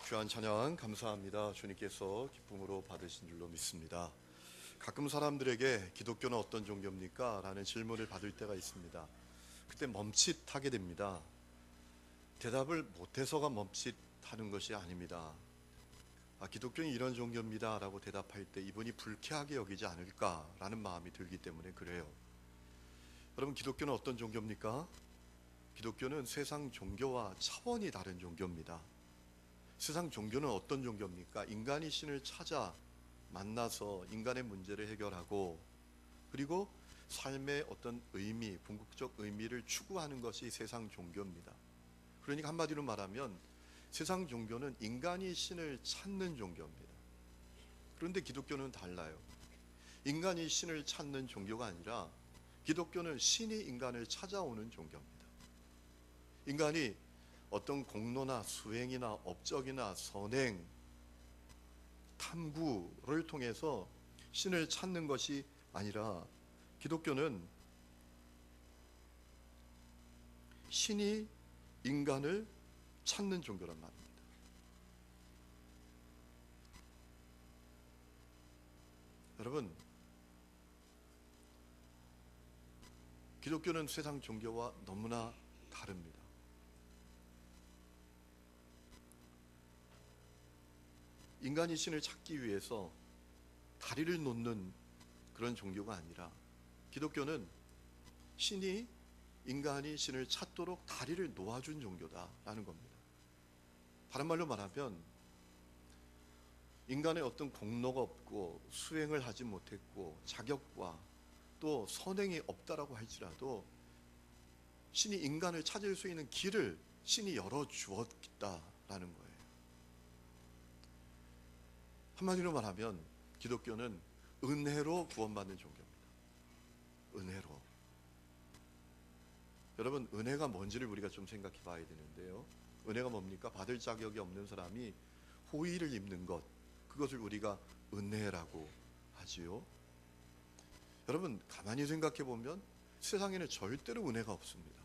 귀한 찬양 감사합니다. 주님께서 기쁨으로 받으신 줄로 믿습니다. 가끔 사람들에게 기독교는 어떤 종교입니까? 라는 질문을 받을 때가 있습니다. 그때 멈칫하게 됩니다. 대답을 못해서가 멈칫하는 것이 아닙니다. 기독교는 이런 종교입니다 라고 대답할 때 이분이 불쾌하게 여기지 않을까라는 마음이 들기 때문에 그래요. 여러분, 기독교는 어떤 종교입니까? 기독교는 세상 종교와 차원이 다른 종교입니다. 세상 종교는 어떤 종교입니까? 인간이 신을 찾아 만나서 인간의 문제를 해결하고 그리고 삶의 어떤 의미, 궁극적 의미를 추구하는 것이 세상 종교입니다. 그러니까 한마디로 말하면 세상 종교는 인간이 신을 찾는 종교입니다. 그런데 기독교는 달라요. 인간이 신을 찾는 종교가 아니라 기독교는 신이 인간을 찾아오는 종교입니다. 인간이 어떤 공로나 수행이나 업적이나 선행, 탐구를 통해서 신을 찾는 것이 아니라 기독교는 신이 인간을 찾는 종교란 말입니다. 여러분, 기독교는 세상 종교와 너무나 다릅니다. 인간이 신을 찾기 위해서 다리를 놓는 그런 종교가 아니라 기독교는 신이 인간이 신을 찾도록 다리를 놓아준 종교다라는 겁니다. 다른 말로 말하면 인간의 어떤 공로가 없고 수행을 하지 못했고 자격과 또 선행이 없다라고 할지라도 신이 인간을 찾을 수 있는 길을 신이 열어주었다라는 거예요. 한마디로 말하면 기독교는 은혜로 구원받는 종교입니다. 은혜로. 여러분, 은혜가 뭔지를 우리가 좀 생각해 봐야 되는데요. 은혜가 뭡니까? 받을 자격이 없는 사람이 호의를 입는 것, 그것을 우리가 은혜라고 하지요. 여러분, 가만히 생각해 보면 세상에는 절대로 은혜가 없습니다.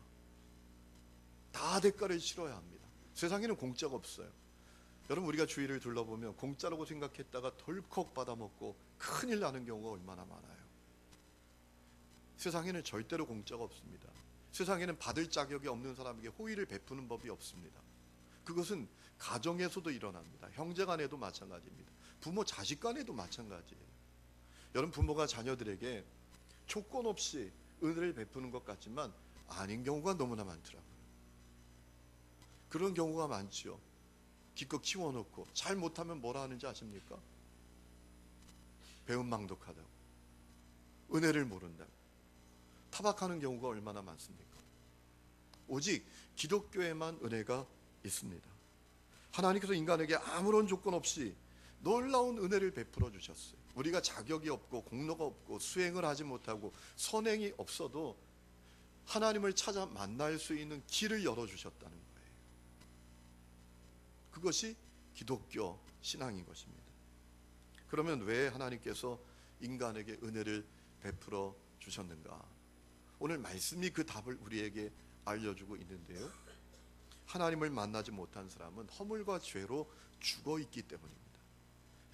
다 대가를 치러야 합니다. 세상에는 공짜가 없어요. 여러분, 우리가 주위를 둘러보면 공짜라고 생각했다가 덜컥 받아먹고 큰일 나는 경우가 얼마나 많아요. 세상에는 절대로 공짜가 없습니다. 세상에는 받을 자격이 없는 사람에게 호의를 베푸는 법이 없습니다. 그것은 가정에서도 일어납니다. 형제 간에도 마찬가지입니다. 부모 자식 간에도 마찬가지예요. 여러분, 부모가 자녀들에게 조건 없이 은혜를 베푸는 것 같지만 아닌 경우가 너무나 많더라고요. 그런 경우가 많지요. 기껏 키워놓고 잘 못하면 뭐라 하는지 아십니까? 배은망덕하다고, 은혜를 모른다고 타박하는 경우가 얼마나 많습니까? 오직 기독교에만 은혜가 있습니다. 하나님께서 인간에게 아무런 조건 없이 놀라운 은혜를 베풀어 주셨어요. 우리가 자격이 없고 공로가 없고 수행을 하지 못하고 선행이 없어도 하나님을 찾아 만날 수 있는 길을 열어주셨다는 거예요. 그것이 기독교 신앙인 것입니다. 그러면 왜 하나님께서 인간에게 은혜를 베풀어 주셨는가? 오늘 말씀이 그 답을 우리에게 알려주고 있는데요. 하나님을 만나지 못한 사람은 허물과 죄로 죽어 있기 때문입니다.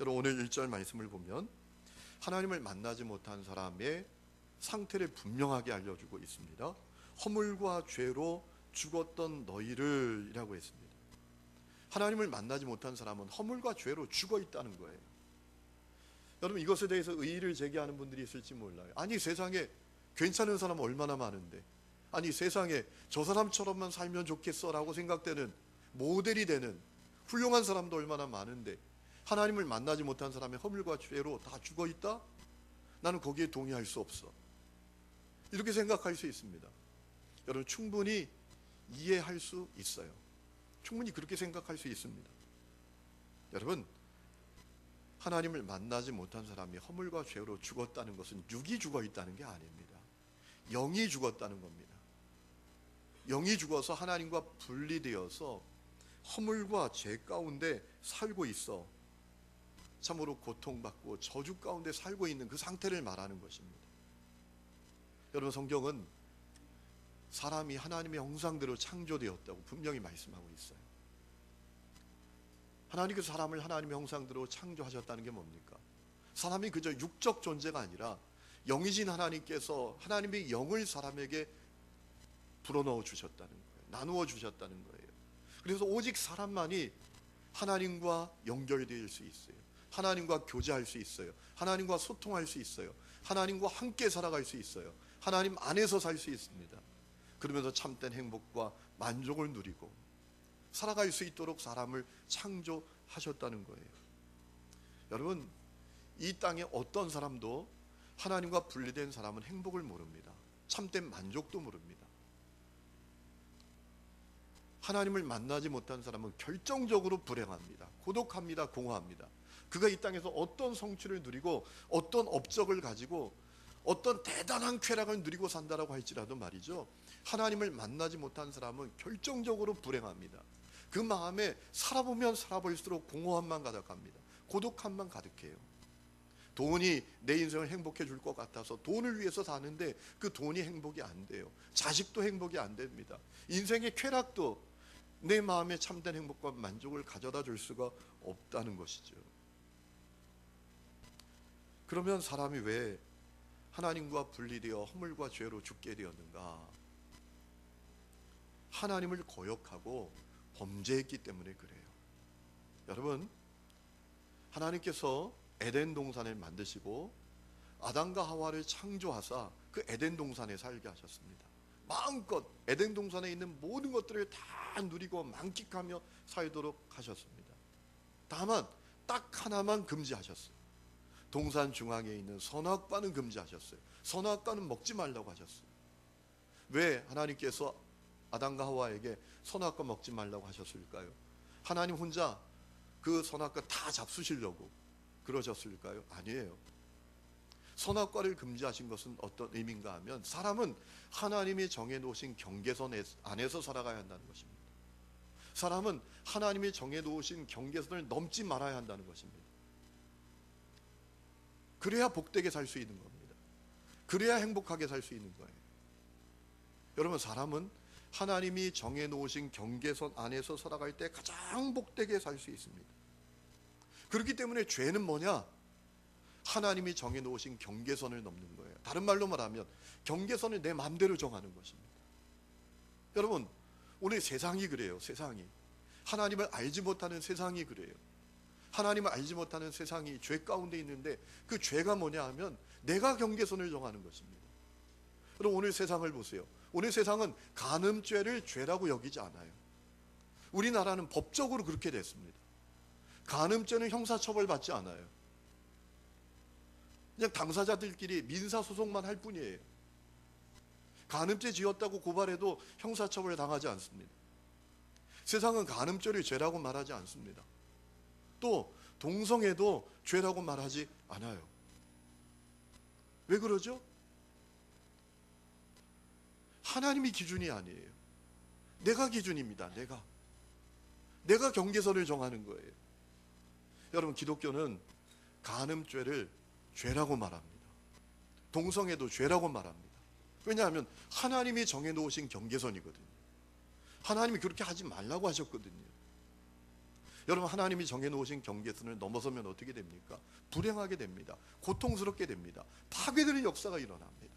여러분, 오늘 1절 말씀을 보면 하나님을 만나지 못한 사람의 상태를 분명하게 알려주고 있습니다. 허물과 죄로 죽었던 너희를 이라고 했습니다. 하나님을 만나지 못한 사람은 허물과 죄로 죽어 있다는 거예요. 여러분, 이것에 대해서 의의를 제기하는 분들이 있을지 몰라요. 아니, 세상에 괜찮은 사람 얼마나 많은데, 아니 세상에 저 사람처럼만 살면 좋겠어 라고 생각되는 모델이 되는 훌륭한 사람도 얼마나 많은데 하나님을 만나지 못한 사람의 허물과 죄로 다 죽어 있다? 나는 거기에 동의할 수 없어. 이렇게 생각할 수 있습니다. 여러분, 충분히 이해할 수 있어요. 충분히 그렇게 생각할 수 있습니다. 여러분, 하나님을 만나지 못한 사람이 허물과 죄로 죽었다는 것은 육이 죽어 있다는 게 아닙니다. 영이 죽었다는 겁니다. 영이 죽어서 하나님과 분리되어서 허물과 죄 가운데 살고 있어 참으로 고통받고 저주 가운데 살고 있는 그 상태를 말하는 것입니다. 여러분, 성경은 사람이 하나님의 형상대로 창조되었다고 분명히 말씀하고 있어요. 하나님께서 사람을 하나님의 형상대로 창조하셨다는 게 뭡니까? 사람이 그저 육적 존재가 아니라 영이신 하나님께서 하나님의 영을 사람에게 불어넣어 주셨다는 거예요. 나누어 주셨다는 거예요. 그래서 오직 사람만이 하나님과 연결될 수 있어요. 하나님과 교제할 수 있어요. 하나님과 소통할 수 있어요. 하나님과 함께 살아갈 수 있어요. 하나님 안에서 살 수 있습니다. 그러면서 참된 행복과 만족을 누리고 살아갈 수 있도록 사람을 창조하셨다는 거예요. 여러분, 이 땅에 어떤 사람도 하나님과 분리된 사람은 행복을 모릅니다. 참된 만족도 모릅니다. 하나님을 만나지 못한 사람은 결정적으로 불행합니다. 고독합니다. 공허합니다. 그가 이 땅에서 어떤 성취를 누리고 어떤 업적을 가지고 어떤 대단한 쾌락을 누리고 산다라고 할지라도 말이죠, 하나님을 만나지 못한 사람은 결정적으로 불행합니다. 그 마음에 살아보면 살아볼수록 공허함만 가득합니다. 고독함만 가득해요. 돈이 내 인생을 행복해 줄 것 같아서 돈을 위해서 사는데 그 돈이 행복이 안 돼요. 자식도 행복이 안 됩니다. 인생의 쾌락도 내 마음에 참된 행복과 만족을 가져다 줄 수가 없다는 것이죠. 그러면 사람이 왜 하나님과 분리되어 허물과 죄로 죽게 되었는가? 하나님을 거역하고 범죄했기 때문에 그래요. 여러분, 하나님께서 에덴 동산을 만드시고 아담과 하와를 창조하사 그 에덴 동산에 살게 하셨습니다. 마음껏 에덴 동산에 있는 모든 것들을 다 누리고 만끽하며 살도록 하셨습니다. 다만 딱 하나만 금지하셨어요. 동산 중앙에 있는 선악과는 금지하셨어요. 선악과는 먹지 말라고 하셨어요. 왜 하나님께서 아담과 하와에게 선악과 먹지 말라고 하셨을까요? 하나님 혼자 그 선악과 다 잡수시려고 그러셨을까요? 아니에요. 선악과를 금지하신 것은 어떤 의미인가 하면 사람은 하나님이 정해놓으신 경계선 안에서 살아가야 한다는 것입니다. 사람은 하나님이 정해놓으신 경계선을 넘지 말아야 한다는 것입니다. 그래야 복되게 살 수 있는 겁니다. 그래야 행복하게 살 수 있는 거예요. 여러분, 사람은 하나님이 정해놓으신 경계선 안에서 살아갈 때 가장 복되게 살 수 있습니다. 그렇기 때문에 죄는 뭐냐? 하나님이 정해놓으신 경계선을 넘는 거예요. 다른 말로 말하면 경계선을 내 마음대로 정하는 것입니다. 여러분, 오늘 세상이 그래요. 세상이 하나님을 알지 못하는 세상이 그래요. 하나님을 알지 못하는 세상이 죄 가운데 있는데 그 죄가 뭐냐 하면 내가 경계선을 정하는 것입니다. 여러분, 오늘 세상을 보세요. 오늘 세상은 간음죄를 죄라고 여기지 않아요. 우리나라는 법적으로 그렇게 됐습니다. 간음죄는 형사처벌 받지 않아요. 그냥 당사자들끼리 민사소송만 할 뿐이에요. 간음죄 지었다고 고발해도 형사처벌 당하지 않습니다. 세상은 간음죄를 죄라고 말하지 않습니다. 또 동성애도 죄라고 말하지 않아요. 왜 그러죠? 하나님이 기준이 아니에요. 내가 기준입니다. 내가 경계선을 정하는 거예요. 여러분, 기독교는 간음죄를 죄라고 말합니다. 동성애도 죄라고 말합니다. 왜냐하면 하나님이 정해놓으신 경계선이거든요. 하나님이 그렇게 하지 말라고 하셨거든요. 여러분, 하나님이 정해놓으신 경계선을 넘어서면 어떻게 됩니까? 불행하게 됩니다. 고통스럽게 됩니다. 파괴되는 역사가 일어납니다.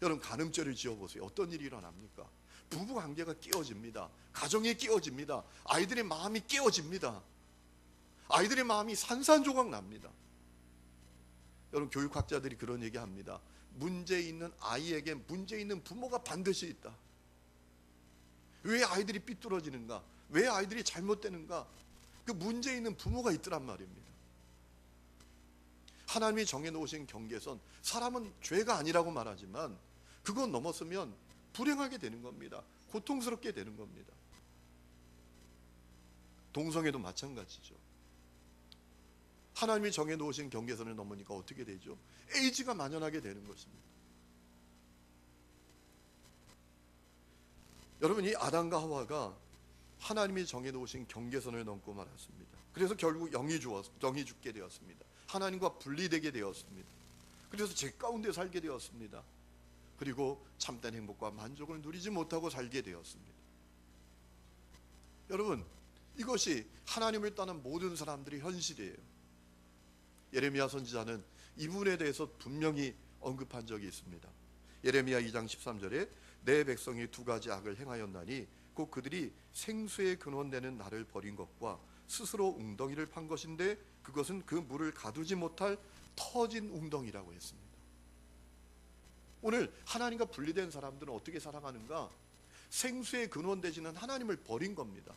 여러분, 간음죄를 지어보세요. 어떤 일이 일어납니까? 부부관계가 깨어집니다. 가정이 깨어집니다. 아이들의 마음이 깨어집니다. 아이들의 마음이 산산조각 납니다. 여러분, 교육학자들이 그런 얘기합니다. 문제 있는 아이에게 문제 있는 부모가 반드시 있다. 왜 아이들이 삐뚤어지는가? 왜 아이들이 잘못되는가? 그 문제 있는 부모가 있더란 말입니다. 하나님이 정해놓으신 경계선, 사람은 죄가 아니라고 말하지만 그건 넘어서면 불행하게 되는 겁니다. 고통스럽게 되는 겁니다. 동성애도 마찬가지죠. 하나님이 정해놓으신 경계선을 넘으니까 어떻게 되죠? 에이즈가 만연하게 되는 것입니다. 여러분, 이 아담과 하와가 하나님이 정해놓으신 경계선을 넘고 말았습니다. 그래서 결국 영이 죽게 되었습니다. 하나님과 분리되게 되었습니다. 그래서 죄 가운데 살게 되었습니다. 그리고 참된 행복과 만족을 누리지 못하고 살게 되었습니다. 여러분, 이것이 하나님을 떠난 모든 사람들의 현실이에요. 예레미야 선지자는 이 부분에 대해서 분명히 언급한 적이 있습니다. 예레미야 2장 13절에 내 백성이 두 가지 악을 행하였나니 곧 그들이 생수의 근원되는 나를 버린 것과 스스로 웅덩이를 판 것인데 그것은 그 물을 가두지 못할 터진 웅덩이라고 했습니다. 오늘 하나님과 분리된 사람들은 어떻게 살아가는가? 생수의 근원 되시는 하나님을 버린 겁니다.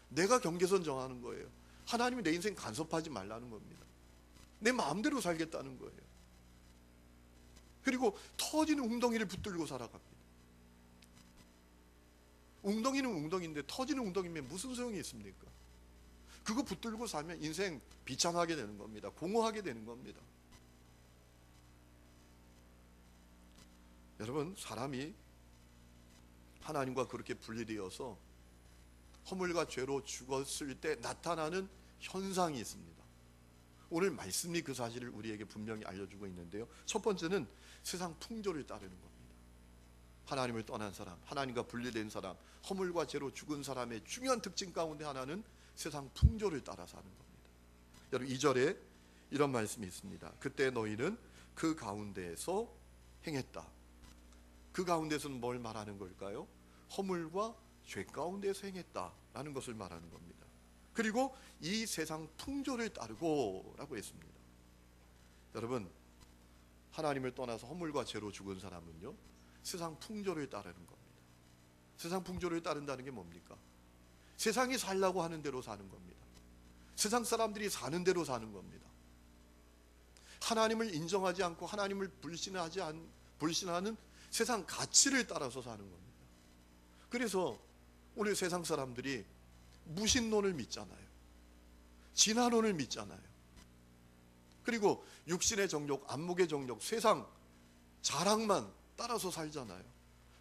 내가 경계선 정하는 거예요. 하나님이 내 인생 간섭하지 말라는 겁니다. 내 마음대로 살겠다는 거예요. 그리고 터진 웅덩이를 붙들고 살아갑니다. 웅덩이는 웅덩이인데 터지는 웅덩이면 무슨 소용이 있습니까? 그거 붙들고 살면 인생 비참하게 되는 겁니다. 공허하게 되는 겁니다. 여러분, 사람이 하나님과 그렇게 분리되어서 허물과 죄로 죽었을 때 나타나는 현상이 있습니다. 오늘 말씀이 그 사실을 우리에게 분명히 알려주고 있는데요. 첫 번째는 세상 풍조를 따르는 겁니다. 하나님을 떠난 사람, 하나님과 분리된 사람, 허물과 죄로 죽은 사람의 중요한 특징 가운데 하나는 세상 풍조를 따라 사는 겁니다. 여러분, 2절에 이런 말씀이 있습니다. 그때 너희는 그 가운데에서 행했다. 그 가운데서는 뭘 말하는 걸까요? 허물과 죄 가운데서 행했다라는 것을 말하는 겁니다. 그리고 이 세상 풍조를 따르고 라고 했습니다. 여러분, 하나님을 떠나서 허물과 죄로 죽은 사람은요, 세상 풍조를 따르는 겁니다. 세상 풍조를 따른다는 게 뭡니까? 세상이 살라고 하는 대로 사는 겁니다. 세상 사람들이 사는 대로 사는 겁니다. 하나님을 인정하지 않고 하나님을 불신하는 세상 가치를 따라서 사는 겁니다. 그래서 오늘 세상 사람들이 무신론을 믿잖아요. 진화론을 믿잖아요. 그리고 육신의 정욕, 안목의 정욕, 세상 자랑만 따라서 살잖아요.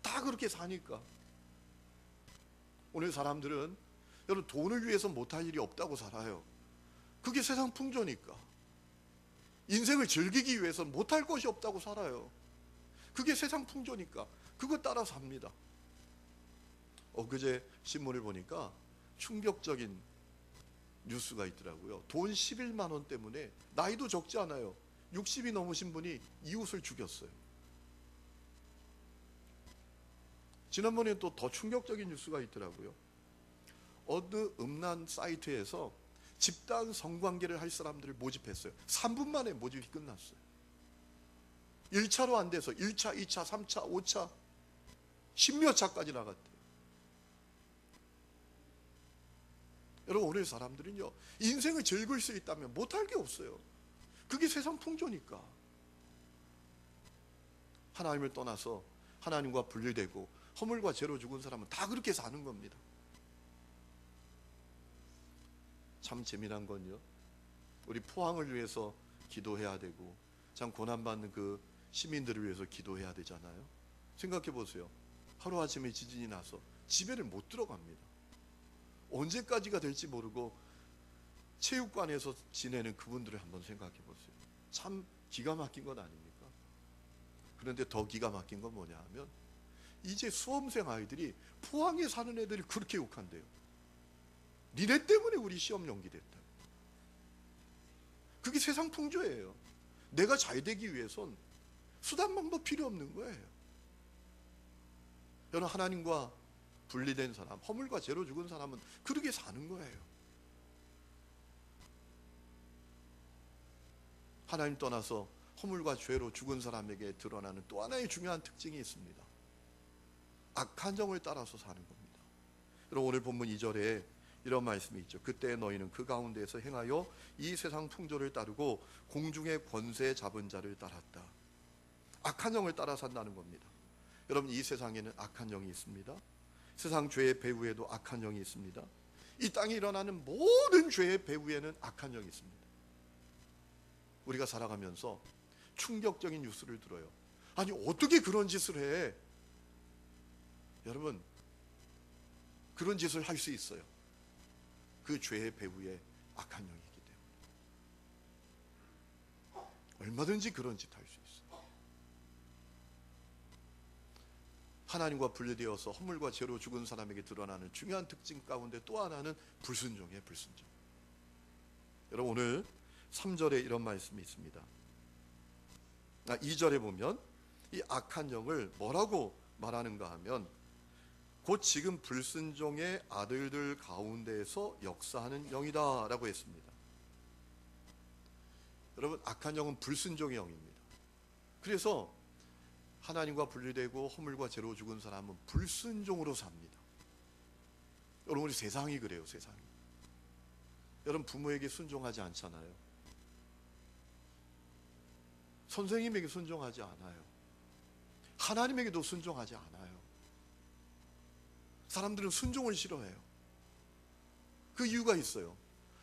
다 그렇게 사니까. 오늘 사람들은 여러분, 돈을 위해서 못할 일이 없다고 살아요. 그게 세상 풍조니까. 인생을 즐기기 위해서 못할 것이 없다고 살아요. 그게 세상 풍조니까 그거 따라 삽니다. 엊그제 신문을 보니까 충격적인 뉴스가 있더라고요. 돈 11만 원 때문에, 나이도 적지 않아요, 60이 넘으신 분이 이웃을 죽였어요. 지난번에 또 더 충격적인 뉴스가 있더라고요. 어느 음란 사이트에서 집단 성관계를 할 사람들을 모집했어요. 3분 만에 모집이 끝났어요. 1차로 안 돼서 1차, 2차, 3차, 5차, 10몇 차까지 나갔대요. 여러분, 오늘 사람들은요, 인생을 즐길 수 있다면 못할 게 없어요. 그게 세상 풍조니까. 하나님을 떠나서 하나님과 분리되고 허물과 죄로 죽은 사람은 다 그렇게 사는 겁니다. 참 재미난 건요, 우리 포항을 위해서 기도해야 되고 참 고난받는 그 시민들을 위해서 기도해야 되잖아요. 생각해 보세요. 하루아침에 지진이 나서 집에를 못 들어갑니다. 언제까지가 될지 모르고 체육관에서 지내는 그분들을 한번 생각해 보세요. 참 기가 막힌 건 아닙니까? 그런데 더 기가 막힌 건 뭐냐 하면, 이제 수험생 아이들이 포항에 사는 애들이 그렇게 욕한대요. 니네 때문에 우리 시험 연기됐다. 그게 세상 풍조예요. 내가 잘 되기 위해선 수단 방법 필요 없는 거예요. 여러분, 하나님과 분리된 사람, 허물과 죄로 죽은 사람은 그렇게 사는 거예요. 하나님 떠나서 허물과 죄로 죽은 사람에게 드러나는 또 하나의 중요한 특징이 있습니다. 악한 정을 따라서 사는 겁니다. 여러분, 오늘 본문 2절에 이런 말씀이 있죠. 그때 너희는 그 가운데에서 행하여 이 세상 풍조를 따르고 공중의 권세 잡은 자를 따랐다. 악한 영을 따라 산다는 겁니다. 여러분, 이 세상에는 악한 영이 있습니다. 세상 죄의 배후에도 악한 영이 있습니다. 이 땅에 일어나는 모든 죄의 배후에는 악한 영이 있습니다. 우리가 살아가면서 충격적인 뉴스를 들어요. 아니, 어떻게 그런 짓을 해? 여러분, 그런 짓을 할 수 있어요. 그 죄의 배후에 악한 영이기 때문에 얼마든지 그런 짓 할 수 있어요. 하나님과 분리되어서 허물과 죄로 죽은 사람에게 드러나는 중요한 특징 가운데 또 하나는 불순종이에요. 불순종. 여러분 오늘 3절에 이런 말씀이 있습니다. 2절에 보면 이 악한 영을 뭐라고 말하는가 하면 곧 지금 불순종의 아들들 가운데에서 역사하는 영이다 라고 했습니다. 여러분 악한 영은 불순종의 영입니다. 그래서 하나님과 분리되고 허물과 죄로 죽은 사람은 불순종으로 삽니다. 여러분 우리 세상이 그래요. 세상이. 여러분 부모에게 순종하지 않잖아요. 선생님에게 순종하지 않아요. 하나님에게도 순종하지 않아요. 사람들은 순종을 싫어해요. 그 이유가 있어요.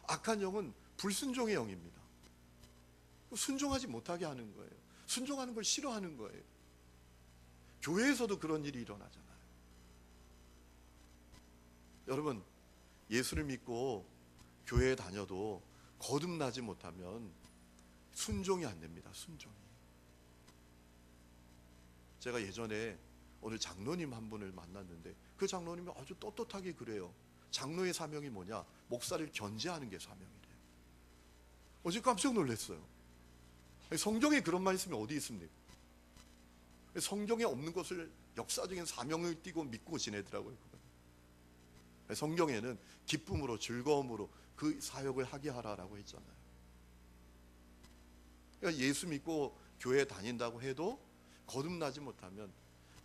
악한 영은 불순종의 영입니다. 순종하지 못하게 하는 거예요. 순종하는 걸 싫어하는 거예요. 교회에서도 그런 일이 일어나잖아요. 여러분 예수를 믿고 교회에 다녀도 거듭나지 못하면 순종이 안 됩니다. 순종이. 제가 예전에 오늘 장로님 한 분을 만났는데 그 장로님이 아주 떳떳하게 그래요. 장로의 사명이 뭐냐? 목사를 견제하는 게 사명이래요. 어제 깜짝 놀랐어요. 성경에 그런 말씀이 어디 있습니까? 성경에 없는 것을 역사적인 사명을 띠고 믿고 지내더라고요. 성경에는 기쁨으로 즐거움으로 그 사역을 하게 하라라고 했잖아요. 그러니까 예수 믿고 교회 다닌다고 해도 거듭나지 못하면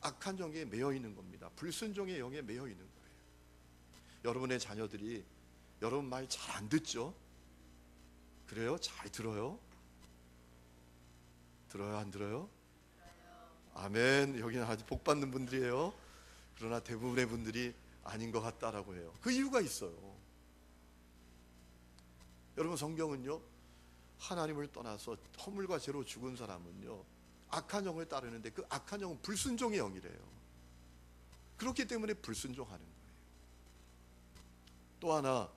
악한 영에 매여 있는 겁니다. 불순종의 영에 매여 있는 거예요. 여러분의 자녀들이 여러분 말 잘 안 듣죠? 그래요? 잘 들어요? 들어요? 안 들어요? 아멘. 여기는 아주 복 받는 분들이에요. 그러나 대부분의 분들이 아닌 것 같다라고 해요. 그 이유가 있어요. 여러분 성경은요, 하나님을 떠나서 허물과 죄로 죽은 사람은요 악한 영을 따르는데 그 악한 영은 불순종의 영이래요. 그렇기 때문에 불순종하는 거예요. 또 하나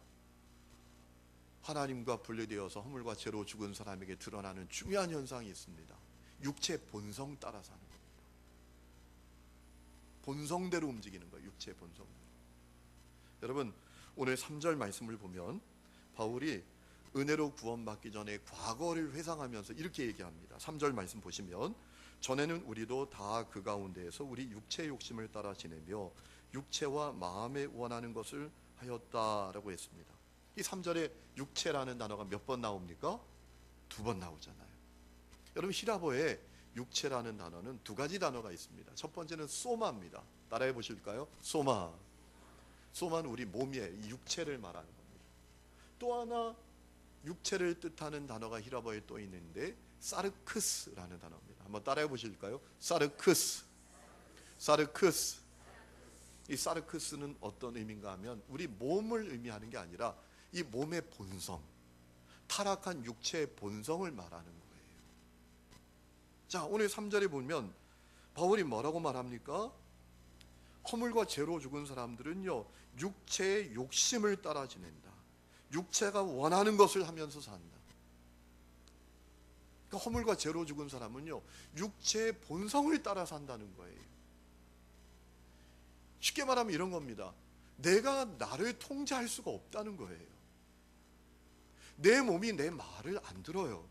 하나님과 분리되어서 허물과 죄로 죽은 사람에게 드러나는 중요한 현상이 있습니다. 육체 본성 따라 사는 겁니다. 본성대로 움직이는 거예요. 육체 본성대로. 여러분 오늘 3절 말씀을 보면 바울이 은혜로 구원받기 전에 과거를 회상하면서 이렇게 얘기합니다. 3절 말씀 보시면 전에는 우리도 다 그 가운데에서 우리 육체의 욕심을 따라 지내며 육체와 마음에 원하는 것을 하였다라고 했습니다. 이 3절에 육체라는 단어가 몇 번 나옵니까? 2번 나오잖아요. 여러분 히라보에 육체라는 단어는 2가지 단어가 있습니다. 첫 번째는 소마입니다. 따라해 보실까요? 소마. 소마는 우리 몸의 이 육체를 말하는 겁니다. 또 하나 육체를 뜻하는 단어가 히라보에 또 있는데 사르크스라는 단어입니다. 한번 따라해 보실까요? 사르크스. 사르크스. 이 사르크스는 어떤 의미인가 하면 우리 몸을 의미하는 게 아니라 이 몸의 본성, 타락한 육체의 본성을 말하는 거예요. 자, 오늘 3절에 보면 바울이 뭐라고 말합니까? 허물과 죄로 죽은 사람들은요 육체의 욕심을 따라 지낸다. 육체가 원하는 것을 하면서 산다. 그러니까 허물과 죄로 죽은 사람은요 육체의 본성을 따라 산다는 거예요. 쉽게 말하면 이런 겁니다. 내가 나를 통제할 수가 없다는 거예요. 내 몸이 내 말을 안 들어요.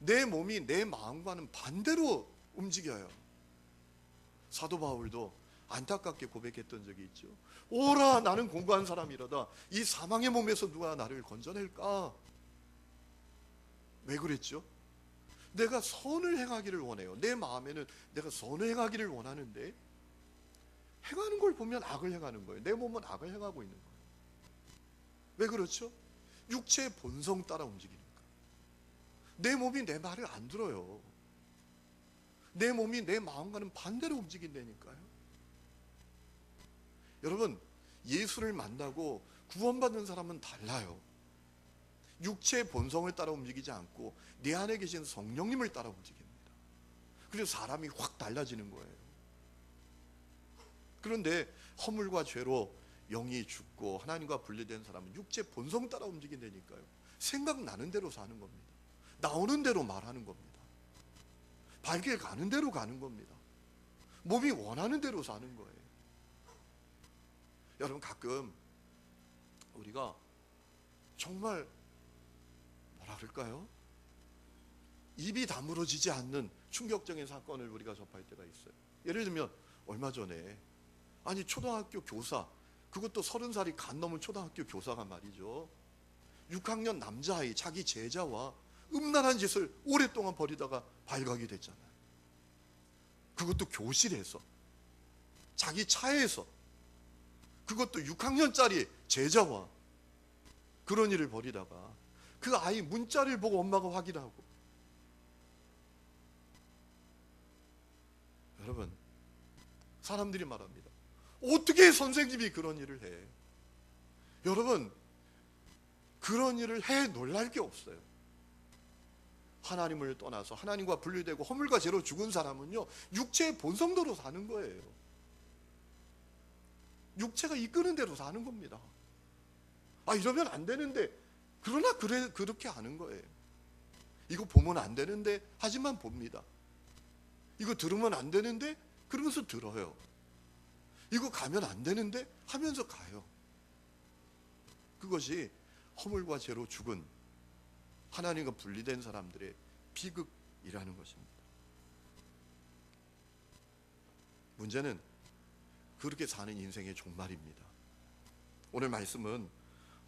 내 몸이 내 마음과는 반대로 움직여요. 사도 바울도 안타깝게 고백했던 적이 있죠. 오라 나는 공고한 사람이로다. 이 사망의 몸에서 누가 나를 건져낼까? 왜 그랬죠? 내가 선을 행하기를 원해요. 내 마음에는 내가 선을 행하기를 원하는데 행하는 걸 보면 악을 행하는 거예요. 내 몸은 악을 행하고 있는 거예요. 왜 그렇죠? 육체의 본성 따라 움직이니까. 내 몸이 내 말을 안 들어요. 내 몸이 내 마음과는 반대로 움직인다니까요. 여러분 예수를 만나고 구원받는 사람은 달라요. 육체의 본성을 따라 움직이지 않고 내 안에 계신 성령님을 따라 움직입니다. 그래서 사람이 확 달라지는 거예요. 그런데 허물과 죄로 영이 죽고 하나님과 분리된 사람은 육체 본성 따라 움직인다니까요. 생각나는 대로 사는 겁니다. 나오는 대로 말하는 겁니다. 발길 가는 대로 가는 겁니다. 몸이 원하는 대로 사는 거예요. 여러분, 가끔 우리가 정말 뭐라 그럴까요? 입이 다물어지지 않는 충격적인 사건을 우리가 접할 때가 있어요. 예를 들면 얼마 전에 초등학교 교사, 그것도 30살이 간 넘은 초등학교 교사가 말이죠, 6학년 남자아이 자기 제자와 음란한 짓을 오랫동안 벌이다가 발각이 됐잖아요. 그것도 교실에서, 자기 차에서, 그것도 6학년짜리 제자와 그런 일을 벌이다가 그 아이 문자를 보고 엄마가 확인하고. 여러분, 사람들이 말합니다. 어떻게 선생님이 그런 일을 해? 여러분, 그런 일을 해 놀랄 게 없어요. 하나님을 떠나서 하나님과 분리되고 허물과 죄로 죽은 사람은요, 육체의 본성대로 사는 거예요. 육체가 이끄는 대로 사는 겁니다. 이러면 안 되는데, 그러나 그렇게 하는 거예요. 이거 보면 안 되는데 하지만 봅니다. 이거 들으면 안 되는데 그러면서 들어요. 이거 가면 안 되는데 하면서 가요. 그것이 허물과 죄로 죽은 하나님과 분리된 사람들의 비극이라는 것입니다. 문제는 그렇게 사는 인생의 종말입니다. 오늘 말씀은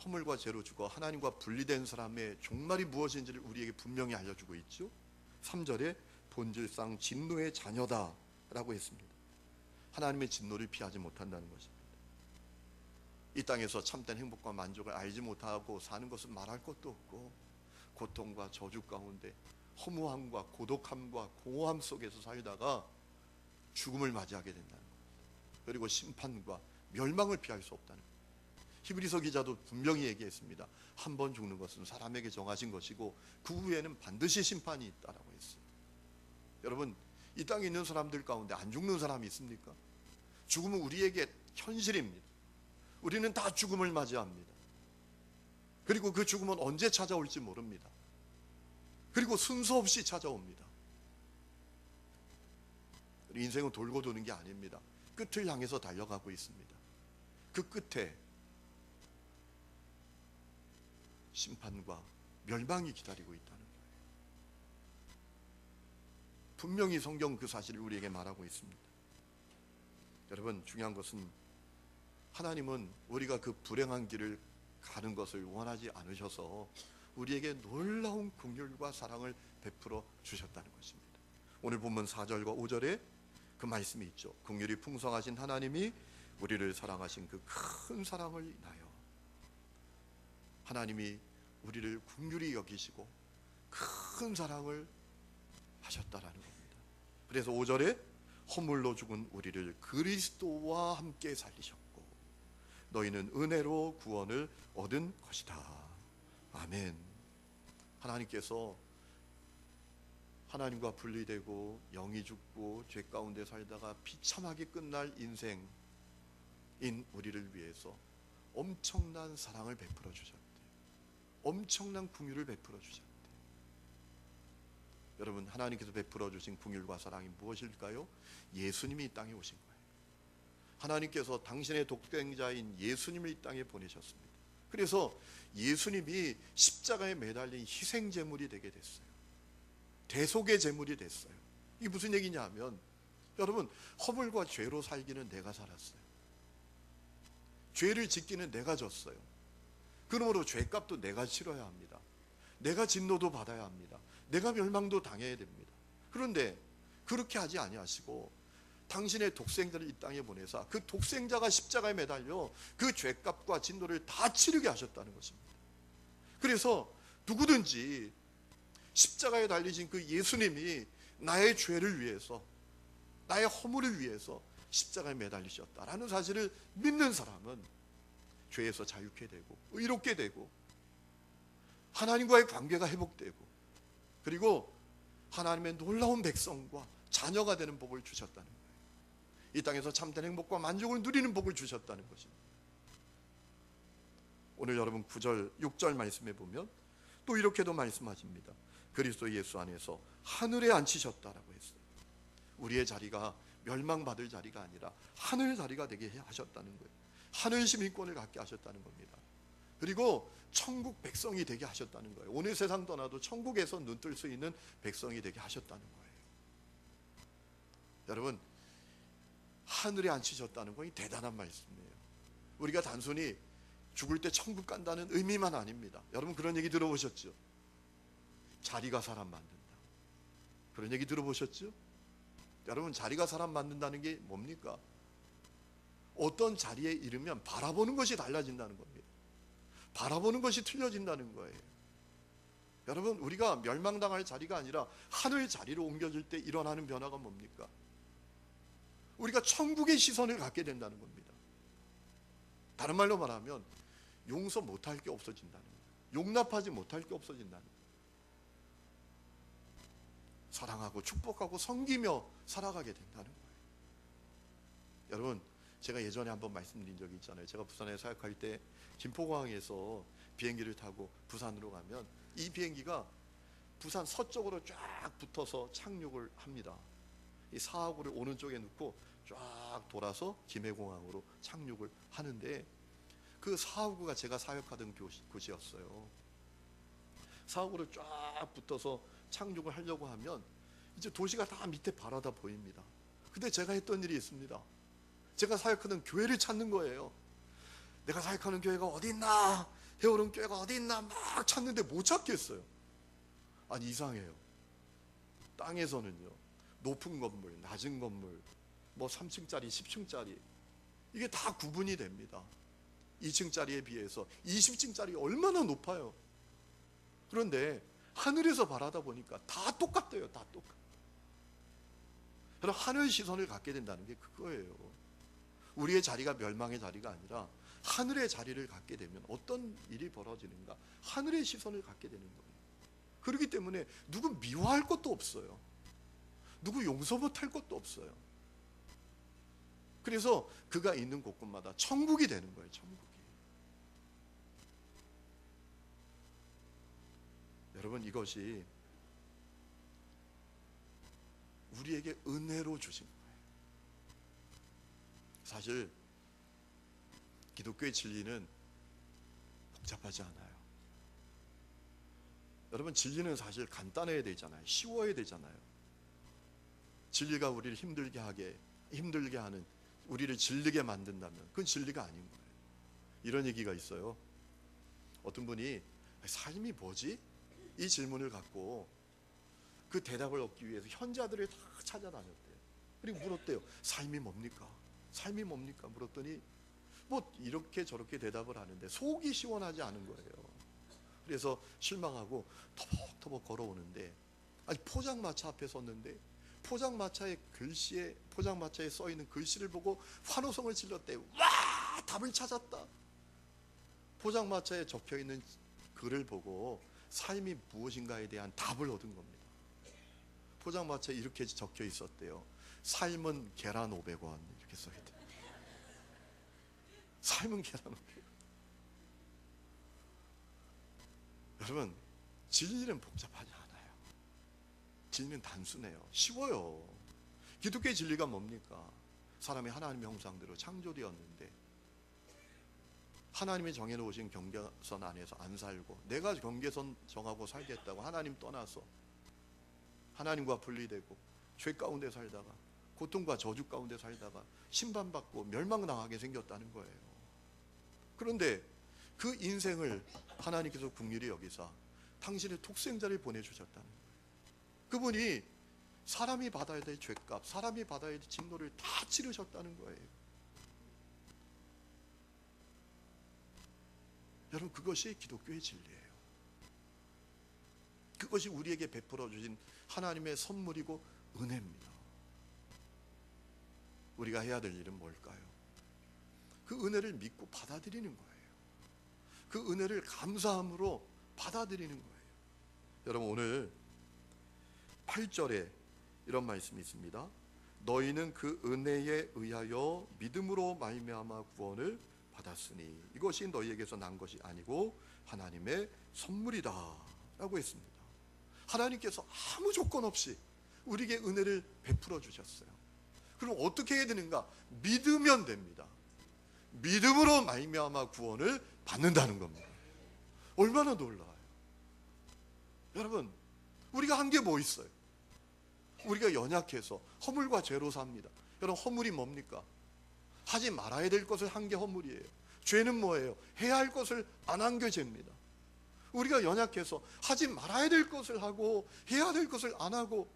허물과 죄로 죽어 하나님과 분리된 사람의 종말이 무엇인지를 우리에게 분명히 알려주고 있죠. 3절에 본질상 진노의 자녀다 라고 했습니다. 하나님의 진노를 피하지 못한다는 것입니다. 이 땅에서 참된 행복과 만족을 알지 못하고 사는 것은 말할 것도 없고, 고통과 저주 가운데 허무함과 고독함과 공허함 속에서 살다가 죽음을 맞이하게 된다는 거예요. 그리고 심판과 멸망을 피할 수 없다는 거예요. 히브리서 기자도 분명히 얘기했습니다. 한 번 죽는 것은 사람에게 정하신 것이고 그 후에는 반드시 심판이 있다라고 했어요. 여러분, 이 땅에 있는 사람들 가운데 안 죽는 사람이 있습니까? 죽음은 우리에게 현실입니다. 우리는 다 죽음을 맞이합니다. 그리고 그 죽음은 언제 찾아올지 모릅니다. 그리고 순서 없이 찾아옵니다. 인생은 돌고 도는 게 아닙니다. 끝을 향해서 달려가고 있습니다. 그 끝에 심판과 멸망이 기다리고 있다는 거예요. 분명히 성경 그 사실을 우리에게 말하고 있습니다. 여러분, 중요한 것은 하나님은 우리가 그 불행한 길을 가는 것을 원하지 않으셔서 우리에게 놀라운 긍휼과 사랑을 베풀어 주셨다는 것입니다. 오늘 본문 4절과 5절에 그 말씀이 있죠. 긍휼이 풍성하신 하나님이 우리를 사랑하신 그 큰 사랑을 인하여 하나님이 우리를 긍휼히 여기시고 큰 사랑을 하셨다라는 겁니다. 그래서 5절에 허물로 죽은 우리를 그리스도와 함께 살리셨고 너희는 은혜로 구원을 얻은 것이다. 아멘. 하나님께서 하나님과 분리되고 영이 죽고 죄 가운데 살다가 비참하게 끝날 인생인 우리를 위해서 엄청난 사랑을 베풀어 주셨대. 엄청난 긍휼을 베풀어 주셨대. 여러분, 하나님께서 베풀어 주신 긍휼과 사랑이 무엇일까요? 예수님이 이 땅에 오신 거예요. 하나님께서 당신의 독생자인 예수님을 이 땅에 보내셨습니다. 그래서 예수님이 십자가에 매달린 희생 제물이 되게 됐어요. 대속의 제물이 됐어요. 이게 무슨 얘기냐 하면, 여러분, 허물과 죄로 살기는 내가 살았어요. 죄를 짓기는 내가 졌어요. 그러므로 죄값도 내가 치러야 합니다. 내가 진노도 받아야 합니다. 내가 멸망도 당해야 됩니다. 그런데 그렇게 하지 아니하시고 당신의 독생자를 이 땅에 보내사 그 독생자가 십자가에 매달려 그 죄값과 진노를 다 치르게 하셨다는 것입니다. 그래서 누구든지 십자가에 달리신 그 예수님이 나의 죄를 위해서, 나의 허물을 위해서 십자가에 매달리셨다라는 사실을 믿는 사람은 죄에서 자유케 되고 의롭게 되고 하나님과의 관계가 회복되고 그리고 하나님의 놀라운 백성과 자녀가 되는 복을 주셨다는 거예요. 이 땅에서 참된 행복과 만족을 누리는 복을 주셨다는 것입니다. 오늘 여러분 9절, 6절 말씀해 보면 또 이렇게도 말씀하십니다. 그리스도 예수 안에서 하늘에 앉히셨다라고 했어요. 우리의 자리가 멸망받을 자리가 아니라 하늘 자리가 되게 하셨다는 거예요. 하늘 시민권을 갖게 하셨다는 겁니다. 그리고 천국 백성이 되게 하셨다는 거예요. 오늘 세상 떠나도 천국에서 눈뜰 수 있는 백성이 되게 하셨다는 거예요. 여러분, 하늘에 앉히셨다는 건 대단한 말씀이에요. 우리가 단순히 죽을 때 천국 간다는 의미만 아닙니다. 여러분, 그런 얘기 들어보셨죠? 자리가 사람 만든다. 그런 얘기 들어보셨죠? 여러분, 자리가 사람 만든다는 게 뭡니까? 어떤 자리에 이르면 바라보는 것이 달라진다는 겁니다. 바라보는 것이 틀려진다는 거예요. 여러분, 우리가 멸망당할 자리가 아니라 하늘 자리로 옮겨질 때 일어나는 변화가 뭡니까? 우리가 천국의 시선을 갖게 된다는 겁니다. 다른 말로 말하면 용서 못할 게 없어진다는 거예요. 용납하지 못할 게 없어진다는 거예요. 사랑하고 축복하고 섬기며 살아가게 된다는 거예요. 여러분, 제가 예전에 한번 말씀드린 적이 있잖아요. 제가 부산에 사역할 때 김포공항에서 비행기를 타고 부산으로 가면 이 비행기가 부산 서쪽으로 쫙 붙어서 착륙을 합니다. 이 사하구를 오른쪽에 놓고 쫙 돌아서 김해공항으로 착륙을 하는데, 그 사하구가 제가 사역하던 곳이었어요. 사하구를 쫙 붙어서 착륙을 하려고 하면 이제 도시가 다 밑에 바라다 보입니다. 근데 제가 했던 일이 있습니다. 제가 사역하는 교회를 찾는 거예요. 내가 사역하는 교회가 어디 있나, 해오른 교회가 어디 있나 막 찾는데 못 찾겠어요. 아니, 이상해요. 땅에서는요, 높은 건물, 낮은 건물, 뭐 3층짜리, 10층짜리, 이게 다 구분이 됩니다. 2층짜리에 비해서 20층짜리 얼마나 높아요. 그런데 하늘에서 바라다 보니까 다 똑같대요. 다 똑같아. 그럼 하늘 시선을 갖게 된다는 게 그거예요. 우리의 자리가 멸망의 자리가 아니라 하늘의 자리를 갖게 되면 어떤 일이 벌어지는가? 하늘의 시선을 갖게 되는 거예요. 그렇기 때문에 누구 미워할 것도 없어요. 누구 용서 못할 것도 없어요. 그래서 그가 있는 곳곳마다 천국이 되는 거예요. 천국이. 여러분, 이것이 우리에게 은혜로 주신 거예요. 사실 기독교의 진리는 복잡하지 않아요. 여러분, 진리는 사실 간단해야 되잖아요. 쉬워야 되잖아요. 진리가 우리를 힘들게 하는, 우리를 질리게 만든다면 그건 진리가 아닌 거예요. 이런 얘기가 있어요. 어떤 분이 삶이 뭐지? 이 질문을 갖고 그 대답을 얻기 위해서 현자들을 다 찾아다녔대요. 그리고 물었대요. 삶이 뭡니까? 삶이 뭡니까? 물었더니 뭐 이렇게 저렇게 대답을 하는데 속이 시원하지 않은 거예요. 그래서 실망하고 터벅터벅 걸어오는데, 아니, 포장마차 앞에 섰는데 포장마차에 써 있는 글씨를 보고 환호성을 질렀대. 와, 답을 찾았다. 포장마차에 적혀 있는 글을 보고 삶이 무엇인가에 대한 답을 얻은 겁니다. 포장마차에 이렇게 적혀 있었대요. 삶은 계란 500원 이렇게 써 있대요. 삶은 계란 500원. 여러분, 진리는 복잡하지 않아요. 진리는 단순해요. 쉬워요. 기독교의 진리가 뭡니까? 사람이 하나님의 형상대로 창조되었는데 하나님이 정해놓으신 경계선 안에서 안 살고, 내가 경계선 정하고 살겠다고 하나님 떠나서 하나님과 분리되고 죄 가운데 살다가 고통과 저주 가운데 살다가 심판받고 멸망당하게 생겼다는 거예요. 그런데 그 인생을 하나님께서 긍휼히 여기사 당신의 독생자를 보내주셨다는 거예요. 그분이 사람이 받아야 될 죄값, 사람이 받아야 될 진노를 다 치르셨다는 거예요. 여러분, 그것이 기독교의 진리예요. 그것이 우리에게 베풀어 주신 하나님의 선물이고 은혜입니다. 우리가 해야 될 일은 뭘까요? 그 은혜를 믿고 받아들이는 거예요. 그 은혜를 감사함으로 받아들이는 거예요. 여러분, 오늘 8절에 이런 말씀이 있습니다. 너희는 그 은혜에 의하여 믿음으로 말미암아 구원을 받았으니 이것이 너희에게서 난 것이 아니고 하나님의 선물이다 라고 했습니다. 하나님께서 아무 조건 없이 우리에게 은혜를 베풀어 주셨어요. 그럼 어떻게 해야 되는가? 믿으면 됩니다. 믿음으로 말미암아 구원을 받는다는 겁니다. 얼마나 놀라워요. 여러분, 우리가 한 게 뭐 있어요? 우리가 연약해서 허물과 죄로 삽니다. 여러분, 허물이 뭡니까? 하지 말아야 될 것을 한 게 허물이에요. 죄는 뭐예요? 해야 할 것을 안 한 게 죄입니다. 우리가 연약해서 하지 말아야 될 것을 하고 해야 될 것을 안 하고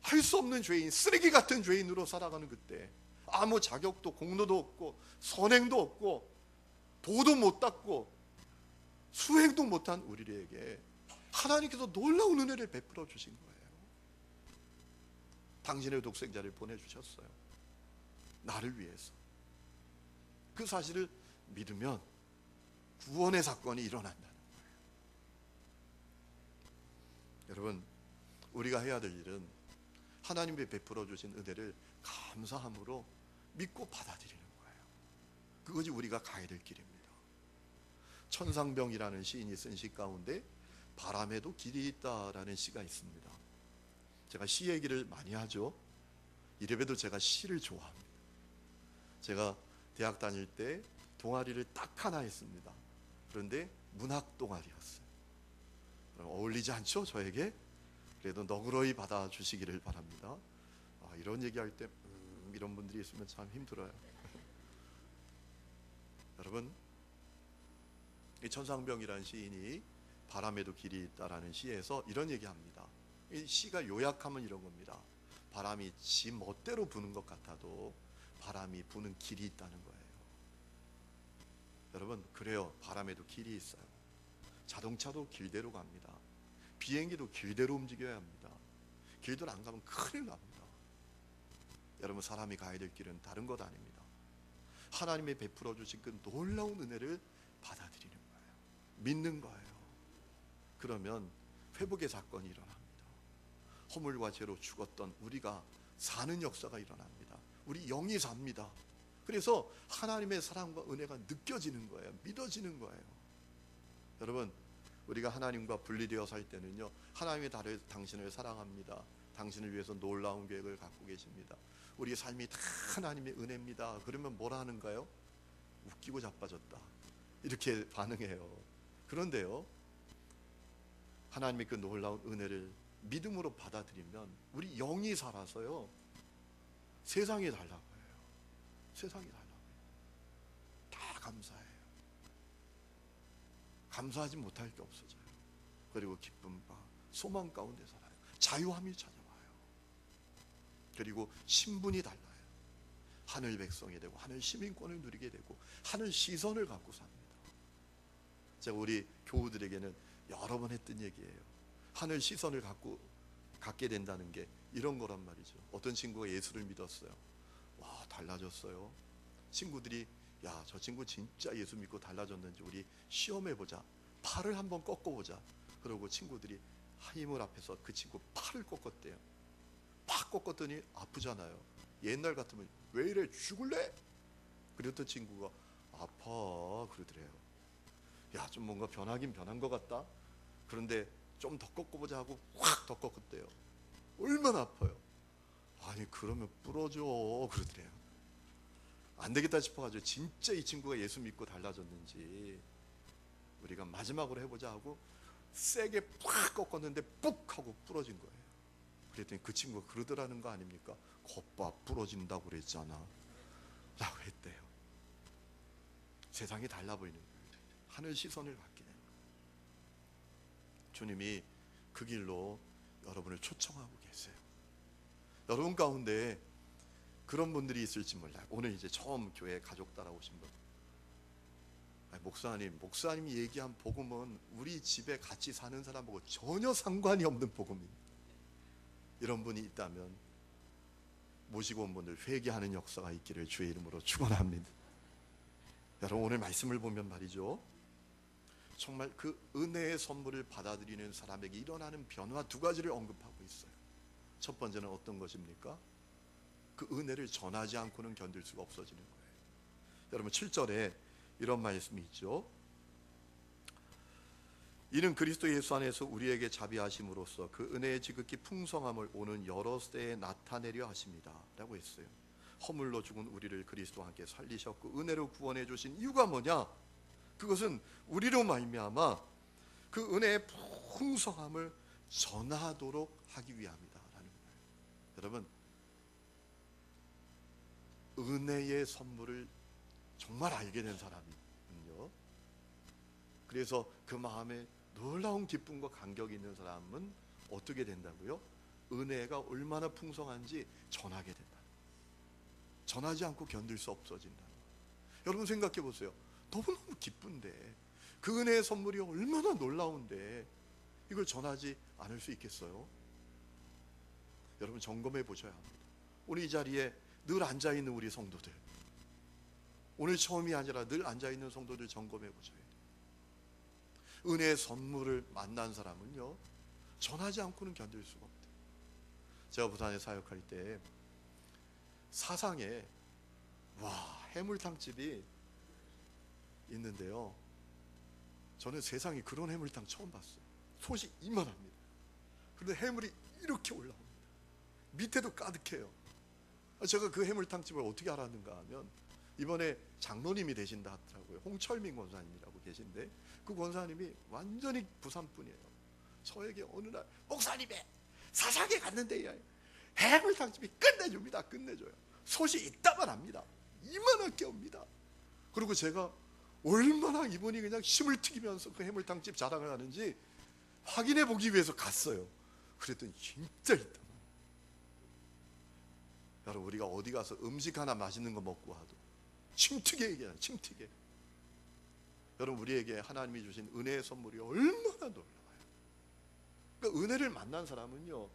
할 수 없는 죄인, 쓰레기 같은 죄인으로 살아가는 그때, 아무 자격도 공로도 없고 선행도 없고 도도 못 닦고 수행도 못한 우리에게 하나님께서 놀라운 은혜를 베풀어 주신 거예요. 당신의 독생자를 보내주셨어요. 나를 위해서. 그 사실을 믿으면 구원의 사건이 일어난다는 거예요. 여러분, 우리가 해야 될 일은 하나님이 베풀어 주신 은혜를 감사함으로 믿고 받아들이는 거예요. 그것이 우리가 가야 될 길입니다. 천상병이라는 시인이 쓴 시 가운데 바람에도 길이 있다라는 시가 있습니다. 제가 시 얘기를 많이 하죠. 이래봬도 제가 시를 좋아합니다. 제가 대학 다닐 때 동아리를 딱 하나 했습니다. 그런데 문학 동아리였어요. 어울리지 않죠, 저에게? 그래도 너그러이 받아주시기를 바랍니다. 이런 얘기할 때 이런 분들이 있으면 참 힘들어요. 여러분, 이 천상병이라는 시인이 바람에도 길이 있다라는 시에서 이런 얘기합니다. 이 시가 요약하면 이런 겁니다. 바람이 지 멋대로 부는 것 같아도 바람이 부는 길이 있다는 거예요. 여러분, 그래요. 바람에도 길이 있어요. 자동차도 길대로 갑니다. 비행기도 길대로 움직여야 합니다. 길대로 안 가면 큰일 납니다. 여러분, 사람이 가야 될 길은 다른 것 아닙니다. 하나님의 베풀어 주신 그 놀라운 은혜를 받아들이는 거예요. 믿는 거예요. 그러면 회복의 사건이 일어납니다. 허물과 죄로 죽었던 우리가 사는 역사가 일어납니다. 우리 영이 삽니다. 그래서 하나님의 사랑과 은혜가 느껴지는 거예요. 믿어지는 거예요. 여러분, 우리가 하나님과 분리되어 살 때는요, 하나님이 당신을 사랑합니다. 당신을 위해서 놀라운 계획을 갖고 계십니다. 우리 삶이 다 하나님의 은혜입니다. 그러면 뭐라 하는가요? 웃기고 자빠졌다, 이렇게 반응해요. 그런데요, 하나님의 그 놀라운 은혜를 믿음으로 받아들이면 우리 영이 살아서요, 세상이 달라 보여요. 세상이 달라 보여요. 다 감사해요. 감사하지 못할 게 없어져요. 그리고 기쁨과 소망 가운데 살아요. 자유함이 찾아와요. 그리고 신분이 달라요. 하늘 백성이 되고 하늘 시민권을 누리게 되고 하늘 시선을 갖고 삽니다. 제가 우리 교우들에게는 여러 번 했던 얘기예요. 하늘 시선을 갖게 된다는 게 이런 거란 말이죠. 어떤 친구가 예수를 믿었어요. 와, 달라졌어요. 친구들이, 야, 저 친구 진짜 예수 믿고 달라졌는지 우리 시험해보자. 팔을 한번 꺾어보자. 그러고 친구들이 하이물 앞에서 그 친구 팔을 꺾었대요. 팍 꺾었더니 아프잖아요. 옛날 같으면 왜 이래, 죽을래? 그랬던 친구가 아파 그러더래요. 야, 좀 뭔가 변하긴 변한 것 같다. 그런데 좀 더 꺾어보자 하고 확 더 꺾었대요. 얼마나 아파요. 아니, 그러면 부러져 그러더래요. 안 되겠다 싶어가지고 진짜 이 친구가 예수 믿고 달라졌는지 우리가 마지막으로 해보자 하고 세게 팍 꺾었는데 뿍 하고 부러진 거예요. 그랬더니 그 친구가 그러더라는 거 아닙니까? 겉봐, 부러진다고 그랬잖아 라고 했대요. 세상이 달라 보이는 거예요. 하늘 시선을 갖게 되는 거예요. 주님이 그 길로 여러분을 초청하고 계세요. 여러분 가운데 그런 분들이 있을지 몰라요. 오늘 이제 처음 교회 가족 따라오신 분, 목사님이 얘기한 복음은 우리 집에 같이 사는 사람하고 전혀 상관이 없는 복음입니다. 이런 분이 있다면 모시고 온 분들 회개하는 역사가 있기를 주의 이름으로 축원합니다. 여러분, 오늘 말씀을 보면 말이죠, 정말 그 은혜의 선물을 받아들이는 사람에게 일어나는 변화 두 가지를 언급하고 있어요. 첫 번째는 어떤 것입니까? 그 은혜를 전하지 않고는 견딜 수가 없어지는 거예요. 여러분, 7절에 이런 말씀이 있죠. 이는 그리스도 예수 안에서 우리에게 자비하심으로써 그 은혜의 지극히 풍성함을 오는 여러 때에 나타내려 하십니다 라고 했어요. 허물로 죽은 우리를 그리스도와 함께 살리셨고 은혜로 구원해 주신 이유가 뭐냐? 그것은 우리로 말미암아 그 은혜의 풍성함을 전하도록 하기 위함이다 라는 거예요. 여러분, 은혜의 선물을 정말 알게 된 사람은요, 그래서 그 마음에 놀라운 기쁨과 감격이 있는 사람은 어떻게 된다고요? 은혜가 얼마나 풍성한지 전하게 된다. 전하지 않고 견딜 수 없어진다. 여러분 생각해 보세요. 너무너무 기쁜데, 그 은혜의 선물이 얼마나 놀라운데 이걸 전하지 않을 수 있겠어요? 여러분 점검해 보셔야 합니다. 오늘 이 자리에 늘 앉아있는 우리 성도들, 오늘 처음이 아니라 늘 앉아있는 성도들 점검해 보셔야 돼요. 은혜의 선물을 만난 사람은요, 전하지 않고는 견딜 수가 없대요. 제가 부산에 사역할 때 사상에 해물탕집이 있는데요, 저는 세상에 그런 해물탕 처음 봤어요. 솥이 이만합니다. 그런데 해물이 이렇게 올라옵니다. 밑에도 가득해요. 제가 그 해물탕집을 어떻게 알았는가 하면, 이번에 장로님이 되신다 하더라고요. 홍철민 권사님이라고 계신데, 그 권사님이 완전히 부산 분이에요. 저에게 어느 날, 목사님의 사상에 갔는데 해물탕집이 끝내줍니다. 끝내줘요. 솥이 이따만 합니다. 이만하게 옵니다. 그리고 제가 얼마나 이분이 그냥 힘을 튀기면서 그 해물탕집 자랑을 하는지 확인해 보기 위해서 갔어요. 그랬더니 진짜 있다. 여러분, 우리가 어디 가서 음식 하나 맛있는 거 먹고 와도 침튀게 얘기하는, 침튀게. 여러분, 우리에게 하나님이 주신 은혜의 선물이 얼마나 놀라워요. 그러니까 은혜를 만난 사람은요,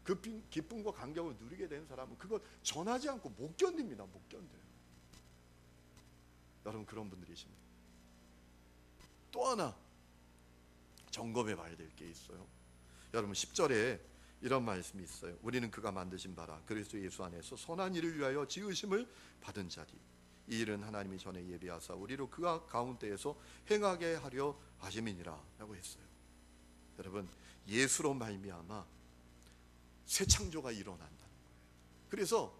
그 기쁨과 감격을 누리게 된 사람은 그거 전하지 않고 못 견딥니다. 못 견뎌요. 여러분, 그런 분들이십니다. 또 하나 점검해 봐야 될 게 있어요. 여러분 10절에 이런 말씀이 있어요. 우리는 그가 만드신 바라 그리스도 예수 안에서 선한 일을 위하여 지으심을 받은 자리, 이 일은 하나님이 전에 예비하사 우리로 그가 가운데에서 행하게 하려 하심이니라 라고 했어요. 여러분, 예수로 말미암아 새 창조가 일어난다는 거예요. 그래서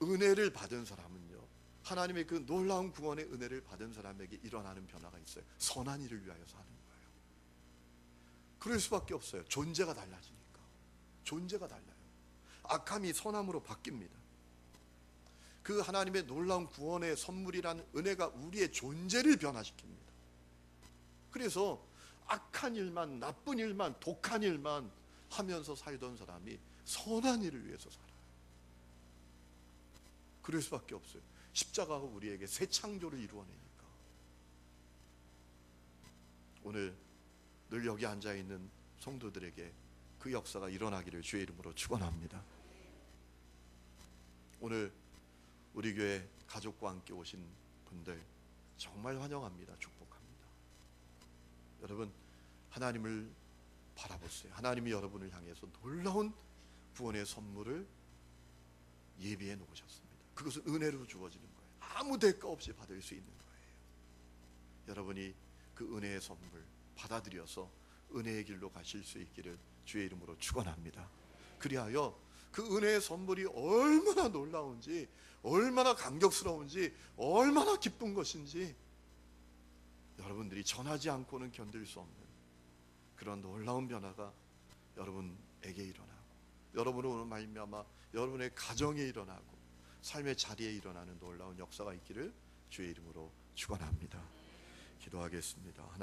은혜를 받은 사람은요, 하나님의 그 놀라운 구원의 은혜를 받은 사람에게 일어나는 변화가 있어요. 선한 일을 위하여 사는 거예요. 그럴 수밖에 없어요. 존재가 달라지니까. 존재가 달라요. 악함이 선함으로 바뀝니다. 그 하나님의 놀라운 구원의 선물이라는 은혜가 우리의 존재를 변화시킵니다. 그래서 악한 일만, 나쁜 일만, 독한 일만 하면서 살던 사람이 선한 일을 위해서 살아요. 그럴 수밖에 없어요. 십자가가 우리에게 새 창조를 이루어내니까. 오늘 늘 여기 앉아있는 성도들에게 그 역사가 일어나기를 주의 이름으로 축원합니다. 오늘 우리 교회 가족과 함께 오신 분들 정말 환영합니다. 축복합니다. 여러분, 하나님을 바라보세요. 하나님이 여러분을 향해서 놀라운 구원의 선물을 예비해 놓으셨습니다. 그것은 은혜로 주어지는 거예요. 아무 대가 없이 받을 수 있는 거예요. 여러분이 그 은혜의 선물 받아들여서 은혜의 길로 가실 수 있기를 주의 이름으로 축원합니다. 그리하여 그 은혜의 선물이 얼마나 놀라운지, 얼마나 감격스러운지, 얼마나 기쁜 것인지 여러분들이 전하지 않고는 견딜 수 없는 그런 놀라운 변화가 여러분에게 일어나고, 여러분으로 말미암아 여러분의 가정에 일어나고 삶의 자리에 일어나는 놀라운 역사가 있기를 주의 이름으로 축원합니다. 기도하겠습니다. 하나님,